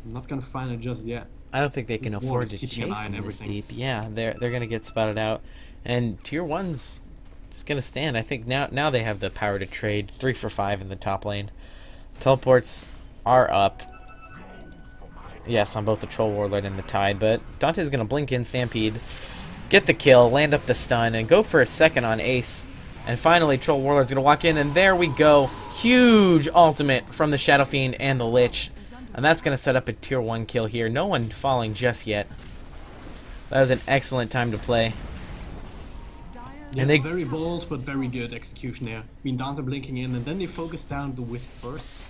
I'm not gonna find it just yet. I don't think they can afford to chase him this deep. Yeah, they're gonna get spotted out, and tier 1's just gonna stand. I think now they have the power to trade 3 for 5 in the top lane. Teleports are up. Yes, on both the Troll Warlord and the Tide, but Dante's gonna blink in Stampede, get the kill, land up the stun, and go for a second on Ace. And finally, Troll Warlord's gonna walk in, and there we go. Huge ultimate from the Shadow Fiend and the Lich. And that's going to set up a tier 1 kill here. No one falling just yet. That was an excellent time to play. Yeah, and they very bold, but very good execution there. I mean, Dante blinking in, and then they focus down the Wisp first,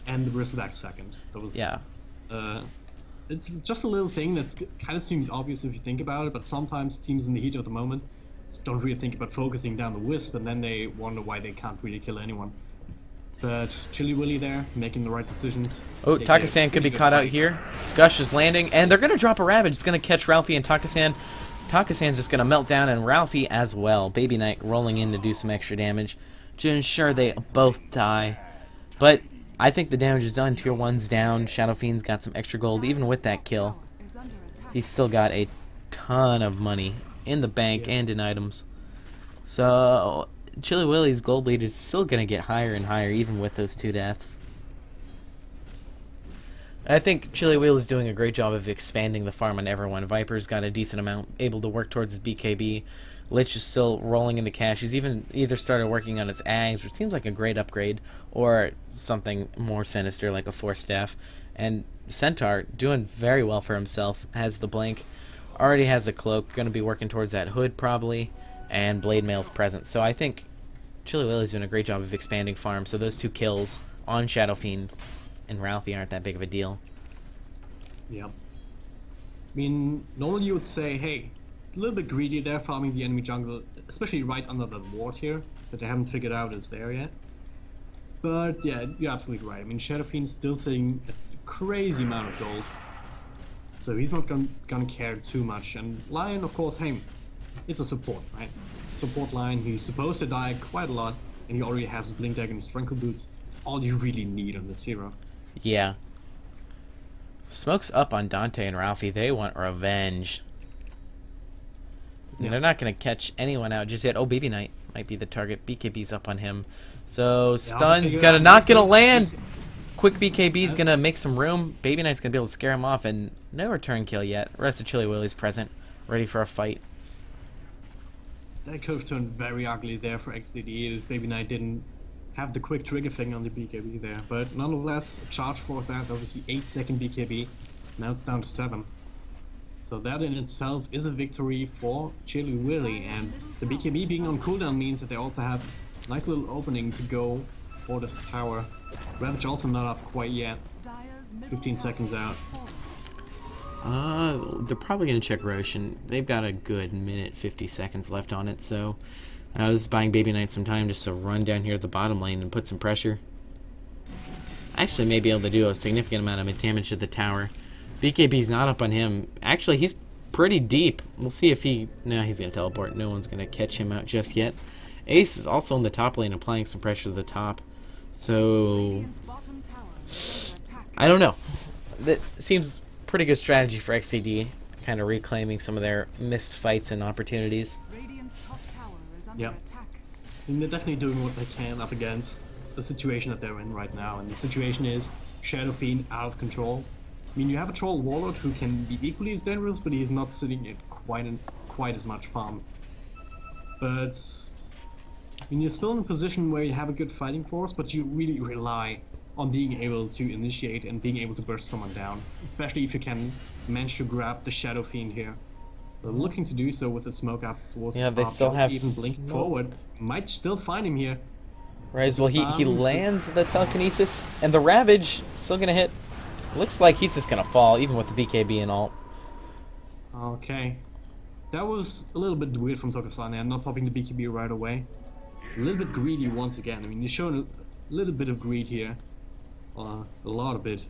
and the Bristleback second. That was, yeah. It's just a little thing that kind of seems obvious if you think about it, but sometimes teams in the heat of the moment just don't really think about focusing down the Wisp, and then they wonder why they can't really kill anyone. But Chili Willy there, making the right decisions. Oh, Takasan could be caught out here. Gush is landing, and they're going to drop a Ravage. It's going to catch Ralphie and Takasan. Takasan's just going to melt down, and Ralphie as well. Baby Knight rolling in to do some extra damage to ensure they both die. But I think the damage is done. Tier 1's down. Shadow Fiend's got some extra gold. Even with that kill, he's still got a ton of money in the bank and in items. So Chili Willy's gold lead is still going to get higher and higher, even with those 2 deaths. I think Chili Willy's doing a great job of expanding the farm on everyone. Viper's got a decent amount, able to work towards his BKB. Lich is still rolling into cash. He's even either started working on his Ags, which seems like a great upgrade, or something more sinister like a Force Staff. And Centaur, doing very well for himself, has the blink, already has a cloak, going to be working towards that hood probably, and Blade Mail's present. So I think Chili Willy's doing a great job of expanding farm, so those 2 kills on Shadow Fiend and Ralphie aren't that big of a deal. Yeah. I mean, normally you would say, hey, a little bit greedy there farming the enemy jungle, especially right under the ward here, that they haven't figured out is there yet. But yeah, you're absolutely right. I mean, Shadow Fiend's still sitting a crazy amount of gold, so he's not gonna care too much. And Lion, of course, hey, it's a support, right? It's a support line. He's supposed to die quite a lot, and he already has his Blink Dagger and his Tranquil Boots. It's all you really need on this hero. Yeah. Smoke's up on Dante and Ralphie. They want revenge. Yeah. They're not going to catch anyone out just yet. Oh, Baby Knight might be the target. BKB's up on him. So, Stun's not going to land. Quick BKB's going to make some room. Baby Knight's going to be able to scare him off, and no return kill yet. Rest of Chili Willy's present, ready for a fight. that could have turned very ugly there for XDD if Baby Knight didn't have the quick trigger thing on the BKB there. But nonetheless, a charge force that, obviously 8-second BKB. Now it's down to 7. So that in itself is a victory for Chili Willy, and the BKB being on cooldown means that they also have a nice little opening to go for this tower. Ravage also not up quite yet. 15 seconds out. They're probably going to check Roche, and they've got a good minute 50 seconds left on it, so this is buying Baby Knight some time just to run down here at the bottom lane and put some pressure. Actually may be able to do a significant amount of damage to the tower. BKB's not up on him. Actually, he's pretty deep. We'll see if he... No, he's going to teleport. No one's going to catch him out just yet. Ace is also in the top lane, applying some pressure to the top. So... I don't know. That seems pretty good strategy for XCD, kind of reclaiming some of their missed fights and opportunities. Yeah. And they're definitely doing what they can up against the situation that they're in right now. And the situation is Shadow Fiend out of control. I mean, you have a Troll Warlord who can be equally as dangerous, but he's not sitting at quite as much farm. But I mean, you're still in a position where you have a good fighting force, but you really rely on being able to initiate and being able to burst someone down, especially if you can manage to grab the Shadow Fiend here. They're looking to do so with the smoke up towards the top. They still have even blink forward. Might still find him here. Right, well, he lands the telekinesis, and the Ravage still gonna hit. Looks like he's just gonna fall, even with the BKB and alt. Okay. That was a little bit weird from Tokusan there, not popping the BKB right away. A little bit greedy once again. I mean, he's shown a little bit of greed here. A lot of it,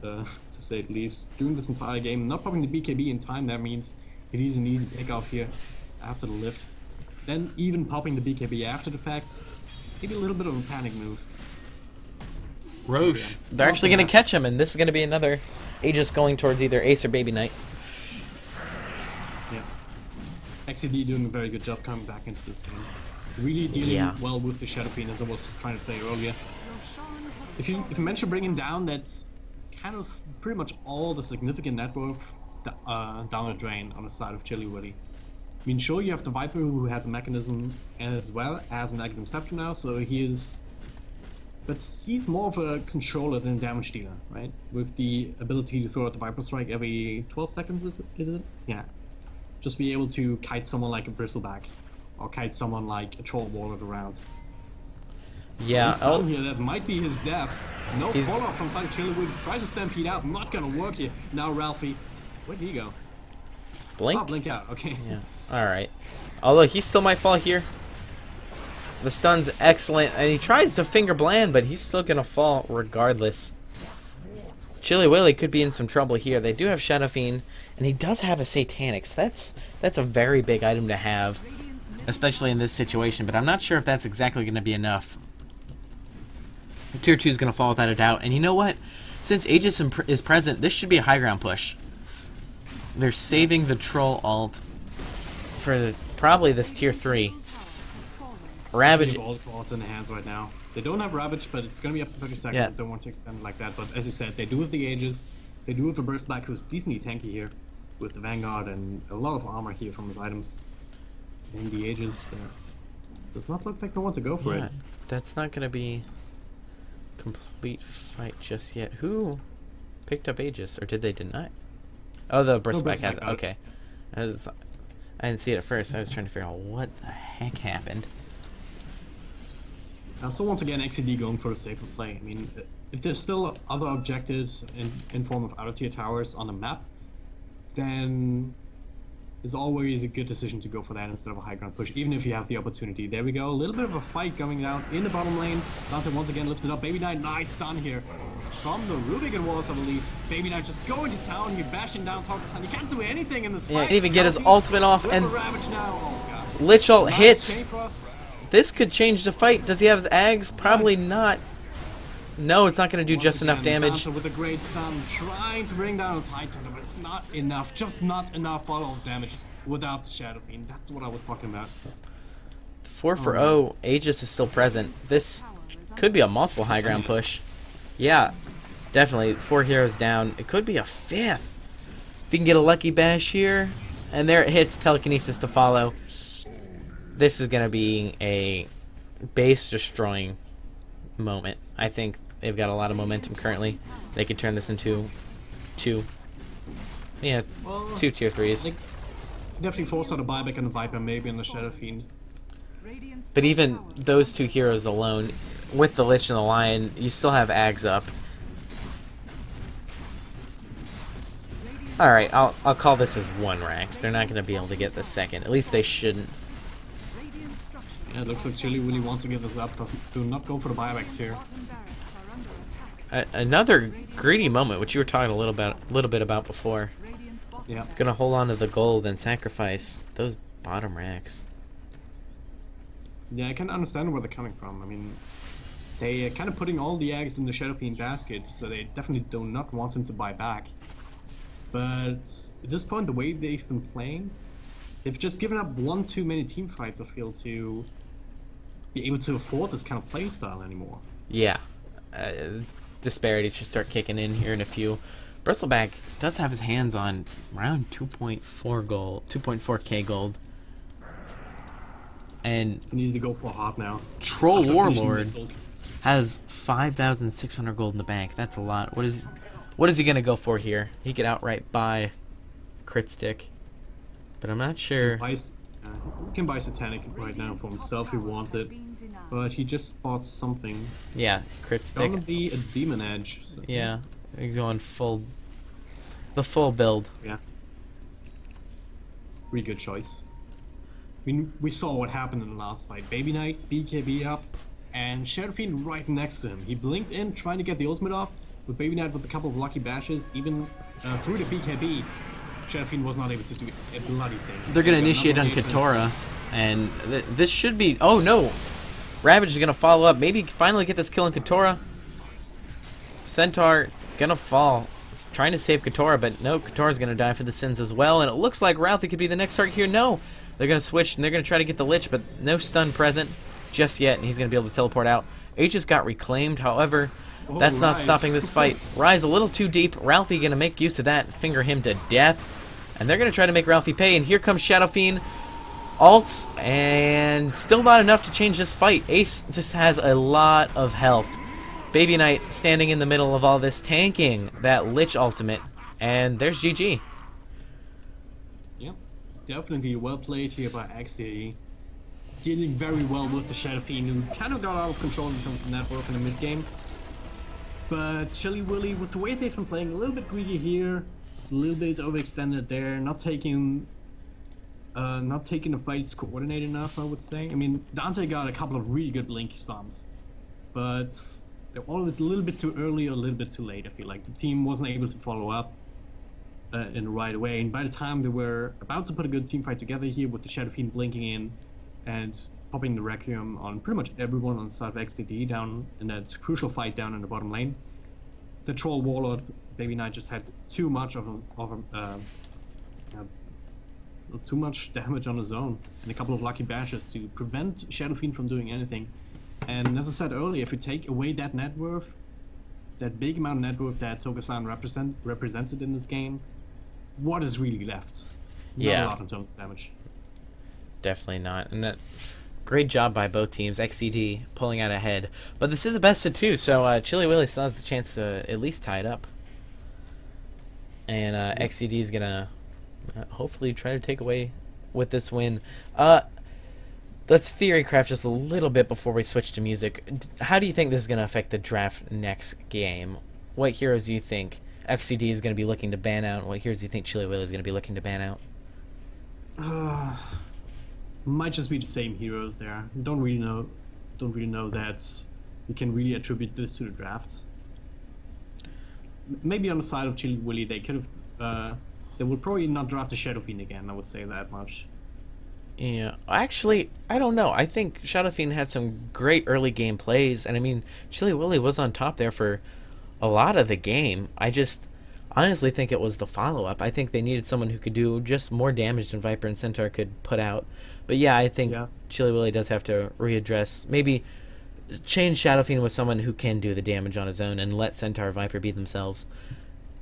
to say the least. During this entire game, not popping the BKB in time, that means it is an easy pick off here after the lift. Then even popping the BKB after the fact, maybe a little bit of a panic move. Roche. They're actually going to catch him, and this is going to be another Aegis going towards either Ace or Baby Knight. Yeah. XCD doing a very good job coming back into this game. Really dealing well with the Shadow Fiend, as I was trying to say earlier. If you manage to bring him down, that's kind of pretty much all the significant net worth down the drain on the side of Chili Willy. I mean, sure, you have the Viper who has a mechanism as well as an Aghanim Scepter now, so he is... But he's more of a controller than a damage dealer, right? With the ability to throw out the Viper Strike every 12 seconds, is it? Yeah. Just be able to kite someone like a Bristleback, or kite someone like a Troll Warlord around. Yeah, here, that might be his death. No follow-up from side of Chili Willy. Tries to stampede out, not gonna work here. Now Ralphie, where'd he go? Blink? Oh, blink out, okay. Yeah, alright. Although he still might fall here. The stun's excellent, and he tries to finger bland, but he's still gonna fall regardless. Chili Willy could be in some trouble here. They do have Shadow Fiend, and he does have a Satanic, so that's a very big item to have, especially in this situation, but I'm not sure if that's exactly gonna be enough. Tier 2 is gonna fall without a doubt, and you know what? Since Aegis is present, this should be a high ground push. They're saving the Troll ult for probably this tier 3. Ravage. All the ults in the hands right now. They don't have Ravage, but it's gonna be up to 30 seconds. Yeah. Don't want to extend it like that. But as you said, they do have the Aegis. They do have the Burst Black, who's decently tanky here, with the Vanguard and a lot of armor here from his items. And the Aegis does not look like they want to go for it. That's not gonna be complete fight just yet. Who picked up Aegis, or did they deny? Oh, the Burst Black has it. Okay. I didn't see it at first. I was trying to figure out what the heck happened. So once again, XCD going for the safer play. I mean, if there's still other objectives in form of outer tier towers on the map, then it's always a good decision to go for that instead of a high ground push, even if you have the opportunity. There we go, a little bit of a fight going down in the bottom lane. Dante once again lifted up. Baby Knight, nice stun here from the Rubik Walls, I believe. Baby Knight just going to town, you're bashing down Tokusan. You can't do anything in this fight. Yeah, he can't even get his ultimate off, and oh, Lich ult hits. This could change the fight. Does he have his Ags? Probably not. No, it's not going to do just enough damage. With a great stun, trying to bring down a Titan, but it's not enough. Just not enough follow-up damage without the Shadow Fiend. That's what I was talking about. 4 for 0. Aegis is still present. This could be a multiple high ground push. Yeah, definitely. 4 heroes down. It could be a 5th. If you can get a lucky bash here. And there it hits. Telekinesis to follow. this is going to be a base destroying moment. I think they've got a lot of momentum currently. They could turn this into two tier 3s. They definitely force out a buyback and a Viper, maybe in the Shadow Fiend. But even those two heroes alone, with the Lich and the Lion, you still have Ags up. Alright, I'll call this as 1 Rax. They're not going to be able to get the second. At least they shouldn't. Yeah, it looks like Chili really wants to give this up. Do not go for the buybacks here. Another greedy moment, which you were talking a little bit about before. Yeah. Gonna hold on to the gold and sacrifice those bottom racks. Yeah, I can understand where they're coming from. I mean, they are kind of putting all the eggs in the Shadow Fiend basket, so they definitely do not want him to buy back. But at this point, the way they've been playing, they've just given up one too many team fights, I feel, to be able to afford this kind of playstyle anymore. Yeah. Disparity should start kicking in here in a few. Bristleback does have his hands on around 2.4k gold. And he needs to go for hard now. Troll Warlord has 5,600 gold in the bank. That's a lot. What is he gonna go for here? He could outright buy Crit Stick, but I'm not sure. He can buy Satanic right now for himself if he wants it, but he just bought something. Yeah, Crit Stick. It's gonna be a Demon Edge. So. Yeah, he's going the full build. Yeah. Really good choice. I mean, we saw what happened in the last fight. Baby Knight, BKB up, and Shadow Fiend right next to him. He blinked in, trying to get the ultimate off, with Baby Knight with a couple of lucky bashes, even through the BKB. Shadow Fiend was not able to do a bloody thing. They're going to initiate on Katora, and this should be... Oh, no! Ravage is going to follow up. Maybe finally get this kill on Katora. Centaur going to fall. He's trying to save Katora, but no, Katora's going to die for the sins as well, and it looks like Ralphie could be the next target here. No! They're going to switch, and they're going to try to get the Lich, but no stun present just yet, and he's going to be able to teleport out. H just got reclaimed, however, that's not stopping this fight. Rise a little too deep. Ralphie going to make use of that, finger him to death, and they're going to try to make Ralphie pay, and here comes Shadow Fiend. Ults, and still not enough to change this fight. Ace just has a lot of health. Baby Knight standing in the middle of all this, tanking that Lich ultimate, and there's GG. Definitely well played here by XD. Dealing very well with the Shadow Fiend, who kind of got out of control in terms of network in the mid game. But Chili Willy, with the way they've been playing, a little bit greedy here, a little bit overextended there, not taking the fights coordinated enough, I would say. I mean, Dante got a couple of really good link stomps, but they're always a little bit too early or a little bit too late. I feel like the team wasn't able to follow up in the right way, and by the time they were about to put a good team fight together here with the Shadow Fiend blinking in and popping the Requiem on pretty much everyone on the side of XDD down in that crucial fight down in the bottom lane, the Troll Warlord Baby Knight just had too much too much damage on his own and a couple of lucky bashes to prevent Shadow Fiend from doing anything. And as I said earlier, if you take away that net worth, that big amount of net worth that Tokusan represented in this game, what is really left? Not a lot in terms of damage. Definitely not. And that great job by both teams. XCD pulling out ahead. But this is a best of 2, so Chili Willy still has the chance to at least tie it up. And XCD is going to hopefully try to take away with this win. Let's theorycraft just a little bit before we switch to music. How do you think this is going to affect the draft next game? What heroes do you think XCD is going to be looking to ban out? What heroes do you think Chili Willy is going to be looking to ban out? Might just be the same heroes there. Don't really know that you can really attribute this to the draft. Maybe on the side of Chili Willy, they could have. They would probably not draft the Shadow Fiend again. I would say that much. Yeah, actually, I don't know. I think Shadow Fiend had some great early game plays, and I mean, Chili Willy was on top there for a lot of the game. I just honestly think it was the follow-up. I think they needed someone who could do just more damage than Viper and Centaur could put out. But yeah, I think Chili Willy does have to readdress, maybe change Shadow Fiend with someone who can do the damage on his own and let Centaur Viper be themselves.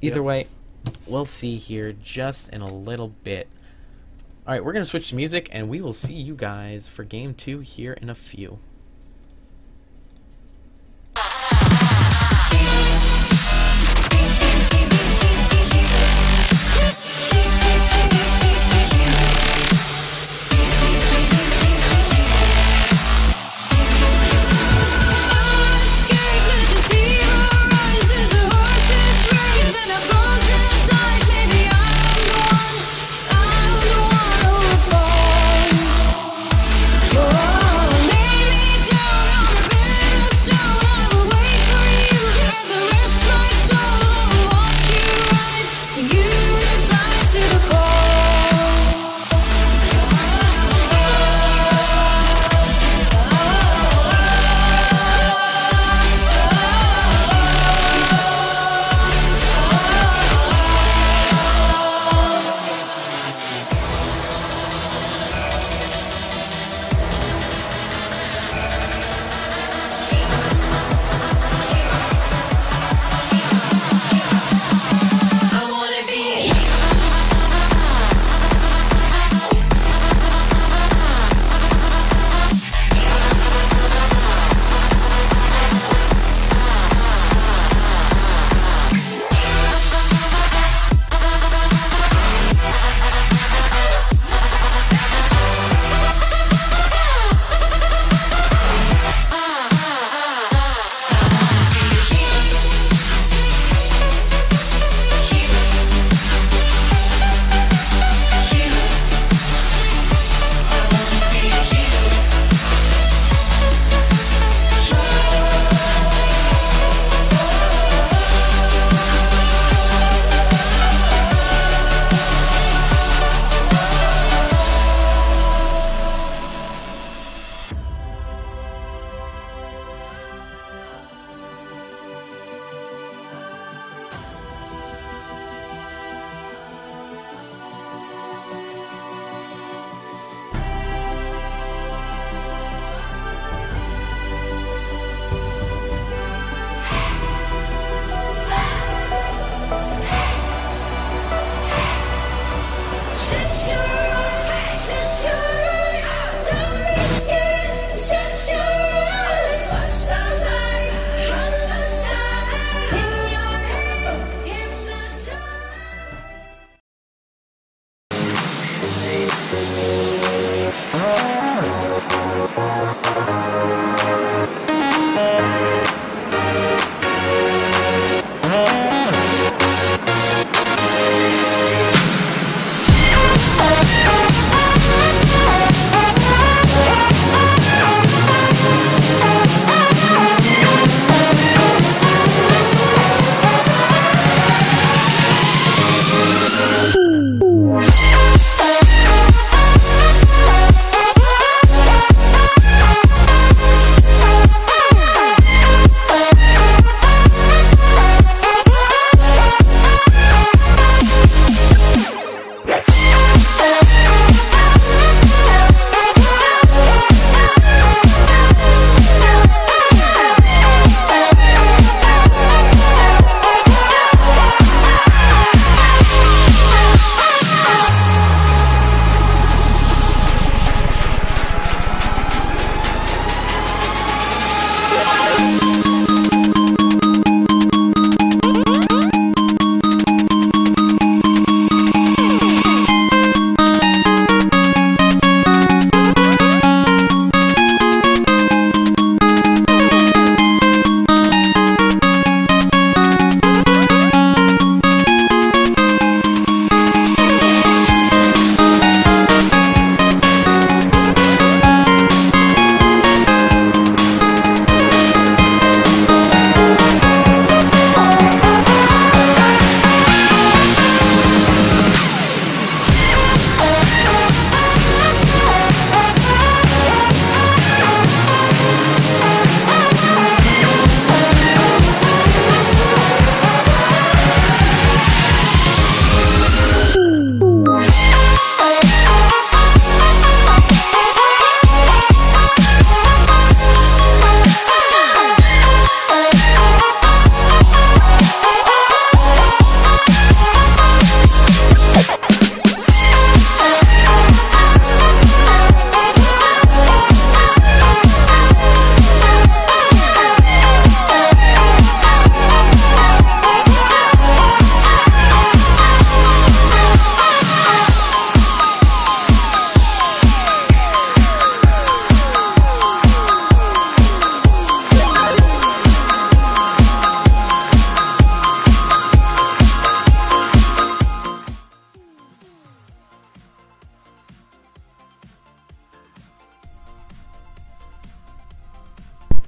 Either way, we'll see here just in a little bit. Alright, we're going to switch to music, and we will see you guys for game 2 here in a few.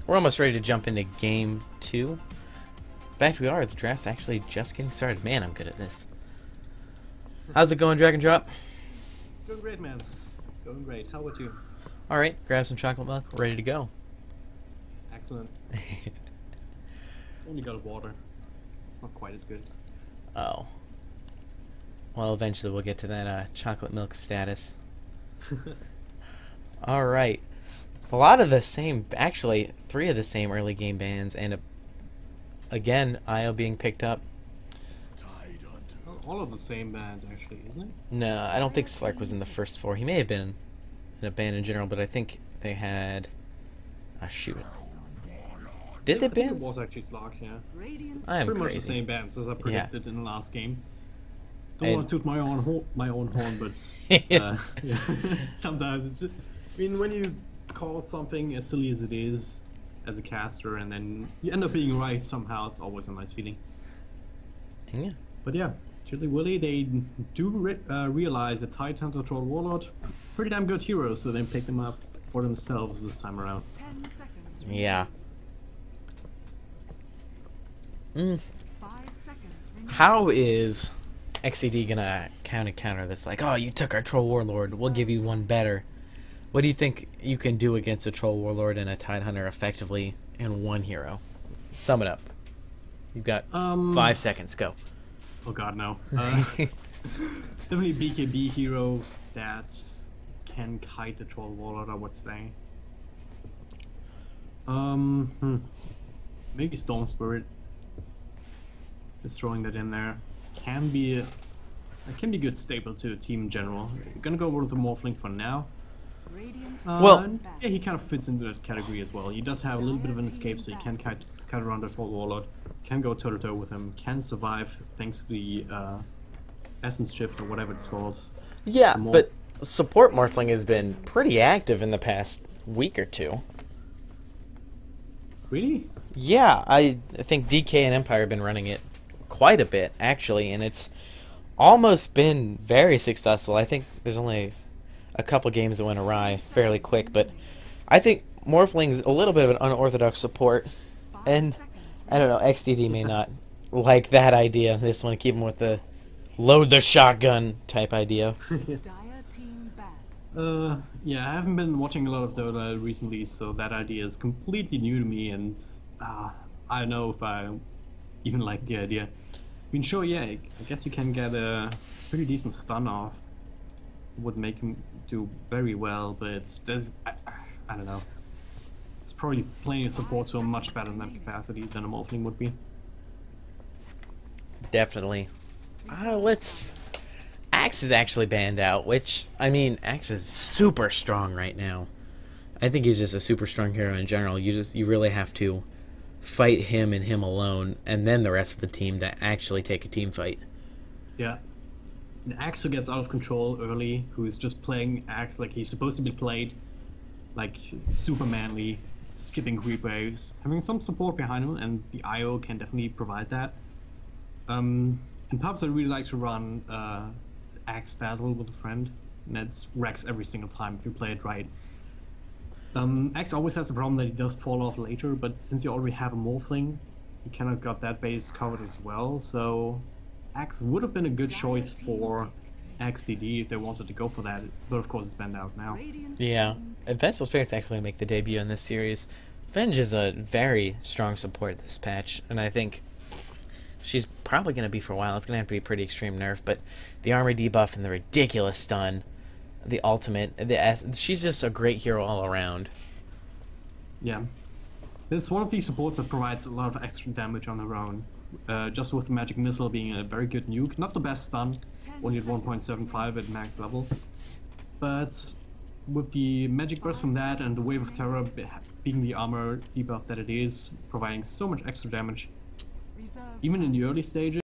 we're almost ready to jump into game 2. In fact, we are. The draft's actually just getting started. Man, I'm good at this. How's it going, Drag and Drop? It's going great, man. Going great. How about you? All right, grab some chocolate milk. We're ready to go. Excellent. Only got water. It's not quite as good. Oh. Well, eventually we'll get to that chocolate milk status. All right. A lot of the same, actually, 3 of the same early game bans, and again, IO being picked up. All of the same bands, actually, isn't it? No, I don't think Slark was in the first 4. He may have been in a band in general, but I think they had... Ah, shoot. Did they I think ban? it was actually Slark, yeah. Radiant I am Pretty much the crazy. same bands as I predicted in the last game. Don't And- want to toot my own horn, but yeah. Sometimes it's just... I mean, when you call something as silly as it is, as a caster, and then you end up being right somehow, it's always a nice feeling. Yeah. But yeah, Chili Willy, they do realize that Titan Hunter Troll Warlord, pretty damn good heroes, so they pick them up for themselves this time around. 10 seconds. Yeah. 5 seconds. Remaining. How is XCD gonna counter this? Like, oh, you took our Troll Warlord, we'll give you one better. What do you think you can do against a Troll Warlord and a Tide Hunter effectively in one hero? Sum it up. You've got 5 seconds. Go. Oh god, no. Definitely BKB hero that can kite the Troll Warlord, I would say. Maybe Storm Spirit. Just throwing that in there. Can be a good staple to a team in general. I'm gonna go with the Morphling for now. Radiant. Well- And yeah, he kind of fits into that category as well. He does have a little bit of an escape, so he can kite around the Troll Warlord, can go toe to toe with him, can survive thanks to the Essence Shift or whatever it's called. Yeah, More- but support Morphling has been pretty active in the past week or 2. Really? Yeah, I think DK and Empire have been running it quite a bit, actually, and it's almost been very successful. I think there's only a couple games that went awry fairly quick, but I think Morphling's a little bit of an unorthodox support, and I don't know, XDD may not like that idea. They just want to keep him with the load the shotgun type idea. Dire team ban. Yeah, I haven't been watching a lot of Dota recently, so that idea is completely new to me, and I don't know if I even like the idea. I mean, sure, yeah, I guess you can get a pretty decent stun off. Would make him do very well, but I don't know. It's probably plenty of support to a much better than capacity than a Morphling would be. Definitely. Axe is actually banned out, which, I mean, Axe is super strong right now. I think he's just a super strong hero in general. You really have to fight him and him alone, and then the rest of the team to actually take a team fight. Yeah. An Axe who gets out of control early, who's just playing Axe like he's supposed to be played, like super manly, skipping creep waves, having some support behind him, and the IO can definitely provide that. And perhaps I really like to run Axe Dazzle with a friend, and that's wrecks every single time if you play it right. Axe always has the problem that he does fall off later, but since you already have a Morphling, you kind of got that base covered as well, so Axe would have been a good choice for XDD if they wanted to go for that, but of course it's banned out now. Radiant. Yeah, Adventual Spirit's actually make the debut in this series. Venge is a very strong support this patch, and I think she's probably going to be for a while. It's going to have to be a pretty extreme nerf, but the armor debuff and the ridiculous stun, the ultimate, she's just a great hero all around. Yeah. It's one of these supports that provides a lot of extra damage on her own. Just with the Magic Missile being a very good nuke. Not the best stun, only at 1.75 at max level. But with the Magic Burst from that and the Wave of Terror being the armor debuff that it is, providing so much extra damage, Reserve even in the early stages.